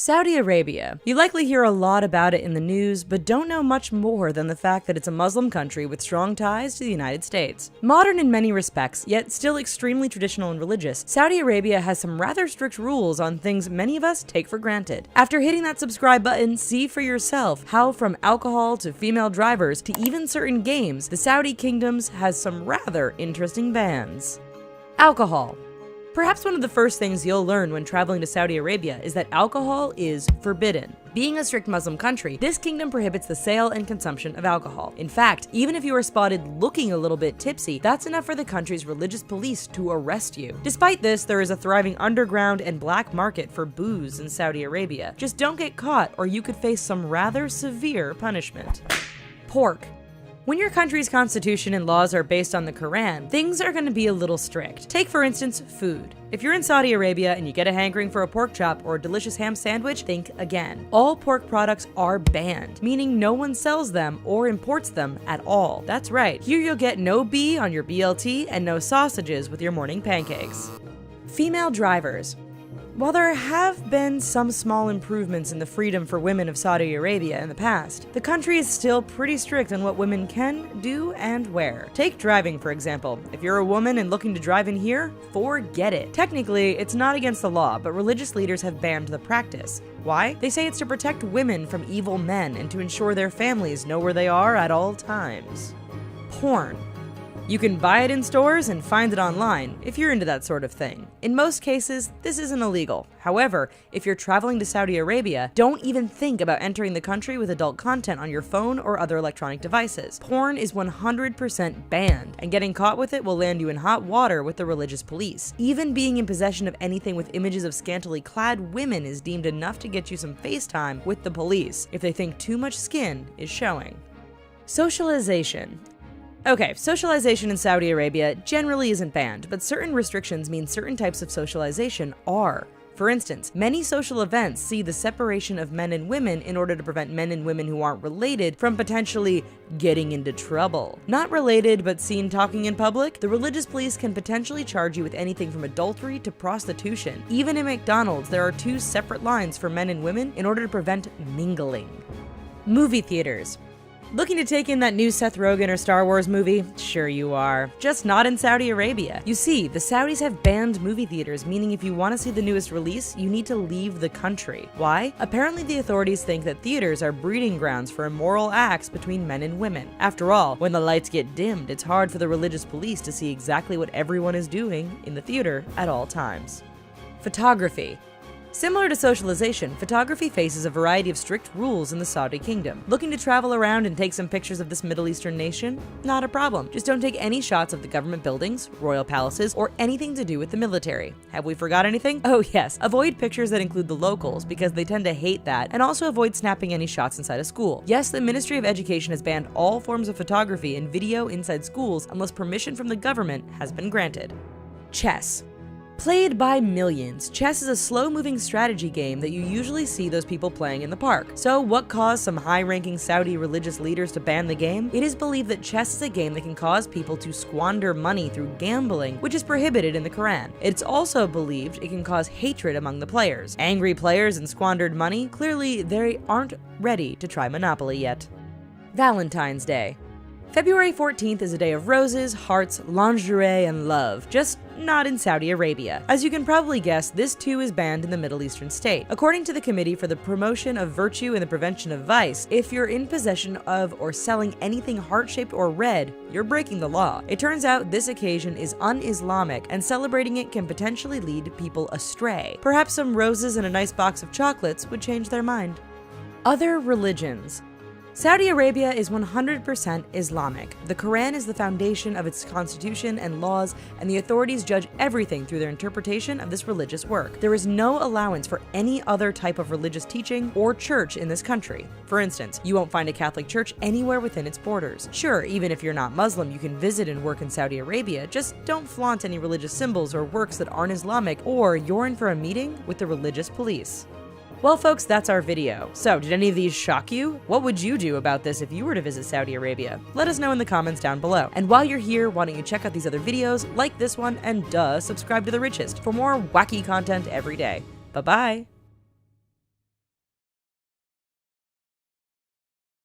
Saudi Arabia. You likely hear a lot about it in the news, but don't know much more than the fact that it's a Muslim country with strong ties to the United States. Modern in many respects, yet still extremely traditional and religious, Saudi Arabia has some rather strict rules on things many of us take for granted. After hitting that subscribe button, see for yourself how from alcohol to female drivers to even certain games, the Saudi kingdoms has some rather interesting bans. Alcohol. Perhaps one of the first things you'll learn when traveling to Saudi Arabia is that alcohol is forbidden. Being a strict Muslim country, this kingdom prohibits the sale and consumption of alcohol. In fact, even if you are spotted looking a little bit tipsy, that's enough for the country's religious police to arrest you. Despite this, there is a thriving underground and black market for booze in Saudi Arabia. Just don't get caught or you could face some rather severe punishment. Pork. When your country's constitution and laws are based on the Quran, things are going to be a little strict. Take, for instance, food. If you're in Saudi Arabia and you get a hankering for a pork chop or a delicious ham sandwich, think again. All pork products are banned, meaning no one sells them or imports them at all. That's right, here you'll get no bee on your BLT and no sausages with your morning pancakes. Female drivers. While there have been some small improvements in the freedom for women of Saudi Arabia in the past, the country is still pretty strict on what women can do and where. Take driving, for example. If you're a woman and looking to drive in here, forget it. Technically, it's not against the law, but religious leaders have banned the practice. Why? They say it's to protect women from evil men and to ensure their families know where they are at all times. Porn. You can buy it in stores and find it online if you're into that sort of thing. In most cases, this isn't illegal. However, if you're traveling to Saudi Arabia, don't even think about entering the country with adult content on your phone or other electronic devices. Porn is 100% banned, and getting caught with it will land you in hot water with the religious police. Even being in possession of anything with images of scantily clad women is deemed enough to get you some face time with the police if they think too much skin is showing. Socialization. Okay, socialization in Saudi Arabia generally isn't banned, but certain restrictions mean certain types of socialization are. For instance, many social events see the separation of men and women in order to prevent men and women who aren't related from potentially getting into trouble. Not related, but seen talking in public, the religious police can potentially charge you with anything from adultery to prostitution. Even in McDonald's, there are 2 separate lines for men and women in order to prevent mingling. Movie theaters. Looking to take in that new Seth Rogen or Star Wars movie? Sure you are. Just not in Saudi Arabia. You see, the Saudis have banned movie theaters, meaning if you want to see the newest release, you need to leave the country. Why? Apparently the authorities think that theaters are breeding grounds for immoral acts between men and women. After all, when the lights get dimmed, it's hard for the religious police to see exactly what everyone is doing in the theater at all times. Photography. Similar to socialization, photography faces a variety of strict rules in the Saudi kingdom. Looking to travel around and take some pictures of this Middle Eastern nation? Not a problem. Just don't take any shots of the government buildings, royal palaces, or anything to do with the military. Have we forgot anything? Oh yes, avoid pictures that include the locals because they tend to hate that, and also avoid snapping any shots inside a school. Yes, the Ministry of Education has banned all forms of photography and video inside schools unless permission from the government has been granted. Chess. Played by millions, chess is a slow-moving strategy game that you usually see those people playing in the park. So what caused some high-ranking Saudi religious leaders to ban the game? It is believed that chess is a game that can cause people to squander money through gambling, which is prohibited in the Quran. It's also believed it can cause hatred among the players. Angry players and squandered money, clearly they aren't ready to try Monopoly yet. Valentine's Day. February 14th is a day of roses, hearts, lingerie, and love, just not in Saudi Arabia. As you can probably guess, this too is banned in the Middle Eastern state. According to the Committee for the Promotion of Virtue and the Prevention of Vice, if you're in possession of or selling anything heart-shaped or red, you're breaking the law. It turns out this occasion is un-Islamic, and celebrating it can potentially lead people astray. Perhaps some roses and a nice box of chocolates would change their mind. Other religions. Saudi Arabia is 100% Islamic. The Quran is the foundation of its constitution and laws, and the authorities judge everything through their interpretation of this religious work. There is no allowance for any other type of religious teaching or church in this country. For instance, you won't find a Catholic church anywhere within its borders. Sure, even if you're not Muslim, you can visit and work in Saudi Arabia, just don't flaunt any religious symbols or works that aren't Islamic, or you're in for a meeting with the religious police. Well folks, that's our video. So, did any of these shock you? What would you do about this if you were to visit Saudi Arabia? Let us know in the comments down below. And while you're here, why don't you check out these other videos, like this one, and subscribe to The Richest for more wacky content every day. Bye-bye!